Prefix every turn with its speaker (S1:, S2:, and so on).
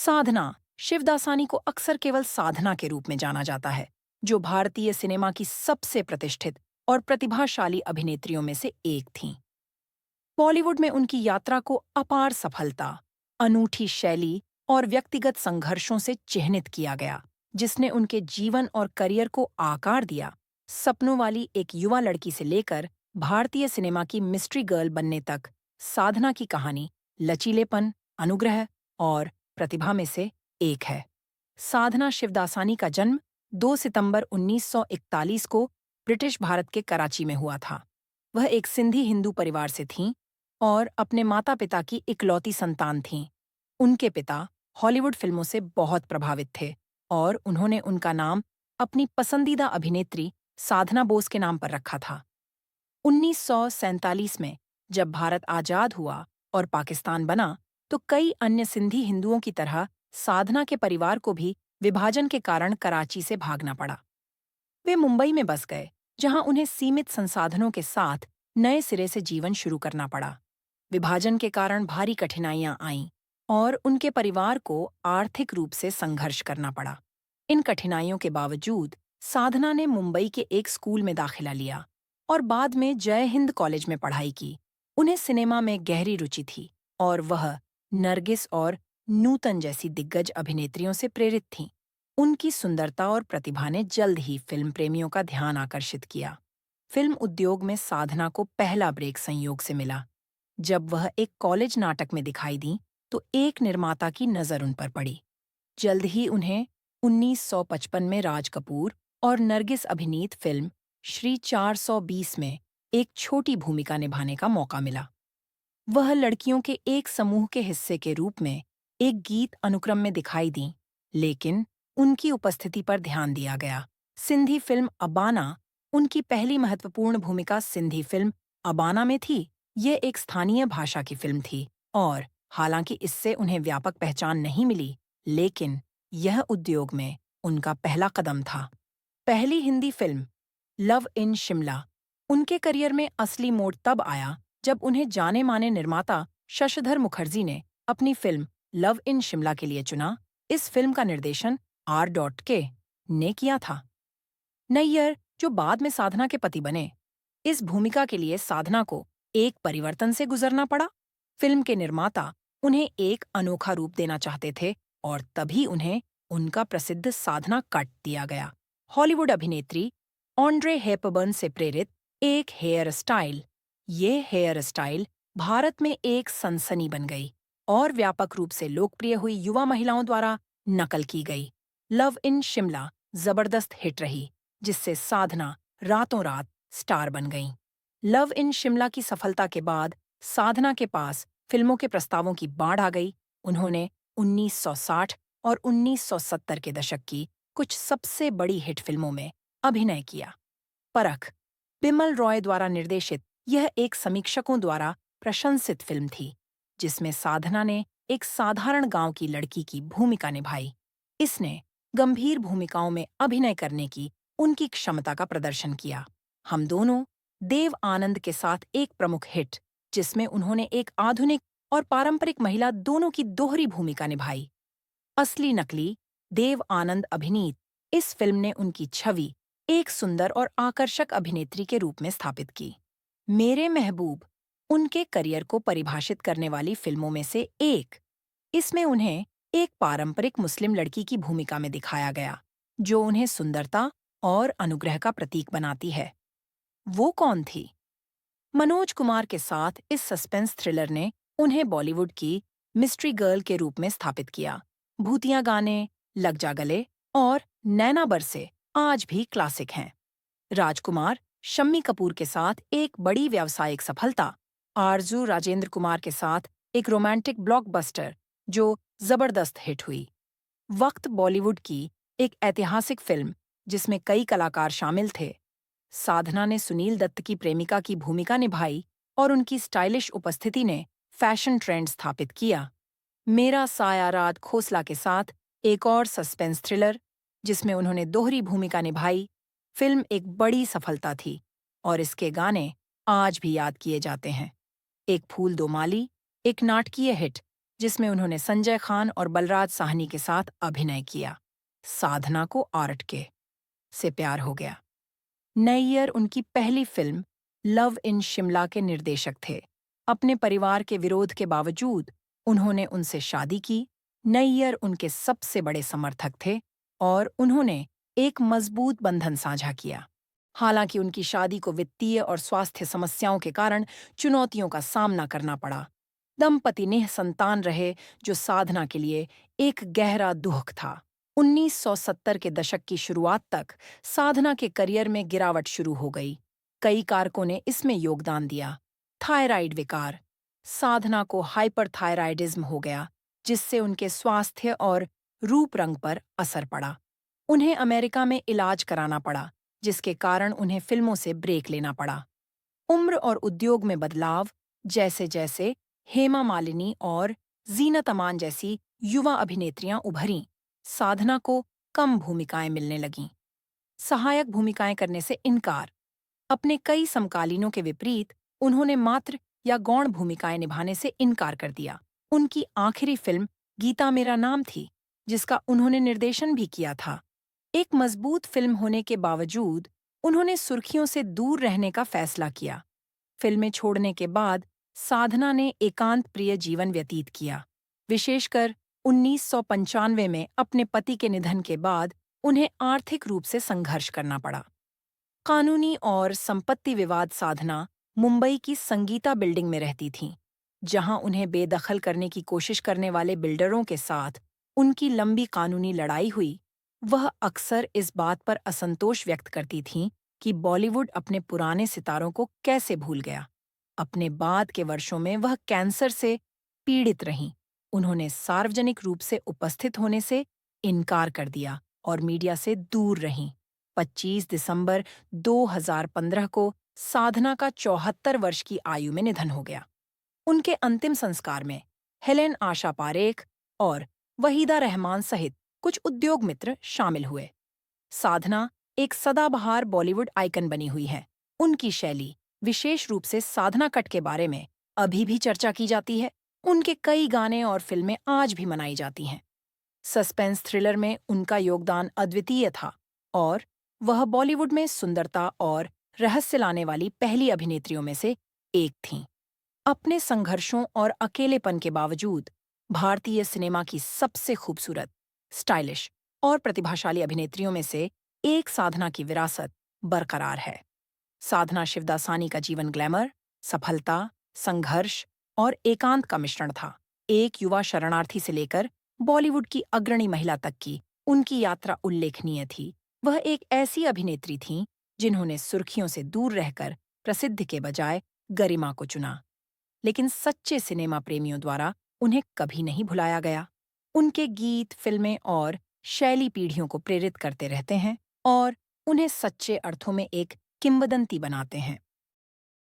S1: साधना शिवदासानी को अक्सर केवल साधना के रूप में जाना जाता है, जो भारतीय सिनेमा की सबसे प्रतिष्ठित और प्रतिभाशाली अभिनेत्रियों में से एक थीं। बॉलीवुड में उनकी यात्रा को अपार सफलता, अनूठी शैली और व्यक्तिगत संघर्षों से चिह्नित किया गया, जिसने उनके जीवन और करियर को आकार दिया। सपनों वाली एक युवा लड़की से लेकर भारतीय सिनेमा की मिस्ट्री गर्ल बनने तक, साधना की कहानी लचीलेपन, अनुग्रह और प्रतिभा में से एक है। साधना शिवदासानी का जन्म 2 सितंबर 1941 को ब्रिटिश भारत के कराची में हुआ था। वह एक सिंधी हिंदू परिवार से थीं और अपने माता-पिता की इकलौती संतान थीं। उनके पिता हॉलीवुड फिल्मों से बहुत प्रभावित थे और उन्होंने उनका नाम अपनी पसंदीदा अभिनेत्री साधना बोस के नाम पर रखा था। 1947 में जब भारत आजाद हुआ और पाकिस्तान बना, तो कई अन्य सिंधी हिंदुओं की तरह साधना के परिवार को भी विभाजन के कारण कराची से भागना पड़ा। वे मुंबई में बस गए, जहां उन्हें सीमित संसाधनों के साथ नए सिरे से जीवन शुरू करना पड़ा। विभाजन के कारण भारी कठिनाइयां आईं और उनके परिवार को आर्थिक रूप से संघर्ष करना पड़ा। इन कठिनाइयों के बावजूद साधना ने मुंबई के एक स्कूल में दाखिला लिया और बाद में जय हिंद कॉलेज में पढ़ाई की। उन्हें सिनेमा में गहरी रुचि थी और वह नरगिस और नूतन जैसी दिग्गज अभिनेत्रियों से प्रेरित थीं। उनकी सुंदरता और प्रतिभा ने जल्द ही फिल्म प्रेमियों का ध्यान आकर्षित किया। फिल्म उद्योग में साधना को पहला ब्रेक संयोग से मिला। जब वह एक कॉलेज नाटक में दिखाई दीं, तो एक निर्माता की नज़र उन पर पड़ी। जल्द ही उन्हें 1955 में राज कपूर और नरगिस अभिनीत फिल्म श्री 420 में एक छोटी भूमिका निभाने का मौका मिला। वह लड़कियों के एक समूह के हिस्से के रूप में एक गीत अनुक्रम में दिखाई दीं, लेकिन उनकी उपस्थिति पर ध्यान दिया गया। सिंधी फिल्म अबाना, उनकी पहली महत्वपूर्ण भूमिका सिंधी फिल्म अबाना में थी। ये एक स्थानीय भाषा की फिल्म थी और हालांकि इससे उन्हें व्यापक पहचान नहीं मिली, लेकिन यह उद्योग में उनका पहला कदम था। पहली Hindi film love in Shimla, उनके करियर में असली मोड़ तब आया जब उन्हें जाने-माने निर्माता शशधर मुखर्जी ने अपनी फिल्म लव इन शिमला के लिए चुना। इस फिल्म का निर्देशन R.K. ने किया था। नैयर, जो बाद में साधना के पति बने, इस भूमिका के लिए साधना को एक परिवर्तन से गुजरना पड़ा। फिल्म के निर्माता उन्हें एक अनोखा रूप देना चाहते थे और तभी उन्हें उनका प्रसिद्ध साधना कट दिया गया। हॉलीवुड अभिनेत्री ऑड्रे हेपबर्न से प्रेरित एक हेयर स्टाइल। ये हेयर स्टाइल भारत में एक सनसनी बन गई और व्यापक रूप से लोकप्रिय हुई युवा महिलाओं द्वारा नकल की गई। लव इन शिमला जबरदस्त हिट रही, जिससे साधना रातों रात स्टार बन गईं। लव इन शिमला की सफलता के बाद साधना के पास फिल्मों के प्रस्तावों की बाढ़ आ गई। उन्होंने 1960 और 1970 के दशक की कुछ सबसे बड़ी हिट फिल्मों में अभिनय किया। परख, बिमल रॉय द्वारा निर्देशित, यह एक समीक्षकों द्वारा प्रशंसित फिल्म थी, जिसमें साधना ने एक साधारण गांव की लड़की की भूमिका निभाई। इसने गंभीर भूमिकाओं में अभिनय करने की उनकी क्षमता का प्रदर्शन किया। हम दोनों, देव आनंद के साथ एक प्रमुख हिट, जिसमें उन्होंने एक आधुनिक और पारंपरिक महिला दोनों की दोहरी भूमिका निभाई। असली नकली, देव आनंद अभिनीत इस फिल्म ने उनकी छवि एक सुंदर और आकर्षक अभिनेत्री के रूप में स्थापित की। मेरे महबूब उनके करियर को परिभाषित करने वाली फिल्मों में से एक। इसमें उन्हें एक पारंपरिक मुस्लिम लड़की की भूमिका में दिखाया गया, जो उन्हें सुंदरता और अनुग्रह का प्रतीक बनाती है। वो कौन थी? मनोज कुमार के साथ इस सस्पेंस थ्रिलर ने उन्हें बॉलीवुड की मिस्ट्री गर्ल के रूप में स्थापित किया। भूतिया गाने, लग जा गले और नैना बरसे आज भी क्लासिक हैं। राजकुमार शम्मी कपूर के साथ एक बड़ी व्यावसायिक सफलता। आरजू राजेंद्र कुमार के साथ एक रोमांटिक ब्लॉकबस्टर जो जबरदस्त हिट हुई। वक्त, बॉलीवुड की एक ऐतिहासिक फिल्म जिसमें कई कलाकार शामिल थे। साधना ने सुनील दत्त की प्रेमिका की भूमिका निभाई और उनकी स्टाइलिश उपस्थिति ने फैशन ट्रेंड स्थापित किया। मेरा साया रात खोसला के साथ एक और सस्पेंस थ्रिलर, जिसमें उन्होंने दोहरी भूमिका निभाई। फिल्म एक बड़ी सफलता थी और इसके गाने आज भी याद किए जाते हैं। एक फूल दो माली, एक नाटकीय हिट, जिसमें उन्होंने संजय खान और बलराज साहनी के साथ अभिनय किया। साधना को आर्ट के से प्यार हो गया। नैयर उनकी पहली फिल्म लव इन शिमला के निर्देशक थे। अपने परिवार के विरोध के बावजूद उन्होंने उनसे शादी की। नैयर उनके सबसे बड़े समर्थक थे और उन्होंने एक मजबूत बंधन साझा किया। हालांकि उनकी शादी को वित्तीय और स्वास्थ्य समस्याओं के कारण चुनौतियों का सामना करना पड़ा। दंपति निःसंतान रहे, जो साधना के लिए एक गहरा दुख था। 1970 के दशक की शुरुआत तक साधना के करियर में गिरावट शुरू हो गई। कई कारकों ने इसमें योगदान दिया। थायराइड विकार। साधना को हाइपरथायराइडिज्म हो गया, जिससे उनके स्वास्थ्य और रूप रंग पर असर पड़ा। उन्हें अमेरिका में इलाज कराना पड़ा, जिसके कारण उन्हें फिल्मों से ब्रेक लेना पड़ा। उम्र और उद्योग में बदलाव। जैसे जैसे हेमा मालिनी और जीनत अमान जैसी युवा अभिनेत्रियां उभरीं, साधना को कम भूमिकाएं मिलने लगीं। सहायक भूमिकाएं करने से इनकार। अपने कई समकालीनों के विपरीत उन्होंने मात्र या गौण भूमिकाएं निभाने से इनकार कर दिया। उनकी आखिरी फिल्म गीता मेरा नाम थी, जिसका उन्होंने निर्देशन भी किया था। एक मजबूत फिल्म होने के बावजूद उन्होंने सुर्खियों से दूर रहने का फैसला किया। फिल्में छोड़ने के बाद साधना ने एकांत प्रिय जीवन व्यतीत किया। विशेषकर 1995 में अपने पति के निधन के बाद उन्हें आर्थिक रूप से संघर्ष करना पड़ा। कानूनी और संपत्ति विवाद। साधना मुंबई की संगीता बिल्डिंग में रहती थीं, जहां उन्हें बेदखल करने की कोशिश करने वाले बिल्डरों के साथ उनकी लंबी कानूनी लड़ाई हुई। वह अक्सर इस बात पर असंतोष व्यक्त करती थीं कि बॉलीवुड अपने पुराने सितारों को कैसे भूल गया। अपने बाद के वर्षों में वह कैंसर से पीड़ित रहीं। उन्होंने सार्वजनिक रूप से उपस्थित होने से इनकार कर दिया और मीडिया से दूर रहीं। 25 दिसंबर 2015 को साधना का 74 वर्ष की आयु में निधन हो गया। उनके अंतिम संस्कार में हेलेन आशा पारेख और वहीदा रहमान सहित कुछ उद्योग मित्र शामिल हुए। साधना एक सदाबहार बॉलीवुड आइकन बनी हुई है। उनकी शैली, विशेष रूप से साधना कट के बारे में अभी भी चर्चा की जाती है। उनके कई गाने और फिल्में आज भी मनाई जाती हैं। सस्पेंस थ्रिलर में उनका योगदान अद्वितीय था और वह बॉलीवुड में सुंदरता और रहस्य लाने वाली पहली अभिनेत्रियों में से एक थीं। अपने संघर्षों और अकेलेपन के बावजूद भारतीय सिनेमा की सबसे खूबसूरत, स्टाइलिश और प्रतिभाशाली अभिनेत्रियों में से एक साधना की विरासत बरकरार है। साधना शिवदासानी का जीवन ग्लैमर, सफलता, संघर्ष और एकांत का मिश्रण था। एक युवा शरणार्थी से लेकर बॉलीवुड की अग्रणी महिला तक की उनकी यात्रा उल्लेखनीय थी। वह एक ऐसी अभिनेत्री थीं जिन्होंने सुर्खियों से दूर रहकर प्रसिद्धि के बजाय गरिमा को चुना, लेकिन सच्चे सिनेमा प्रेमियों द्वारा उन्हें कभी नहीं भुलाया गया। उनके गीत, फिल्में और शैली पीढ़ियों को प्रेरित करते रहते हैं और उन्हें सच्चे अर्थों में एक किंवदंती बनाते हैं।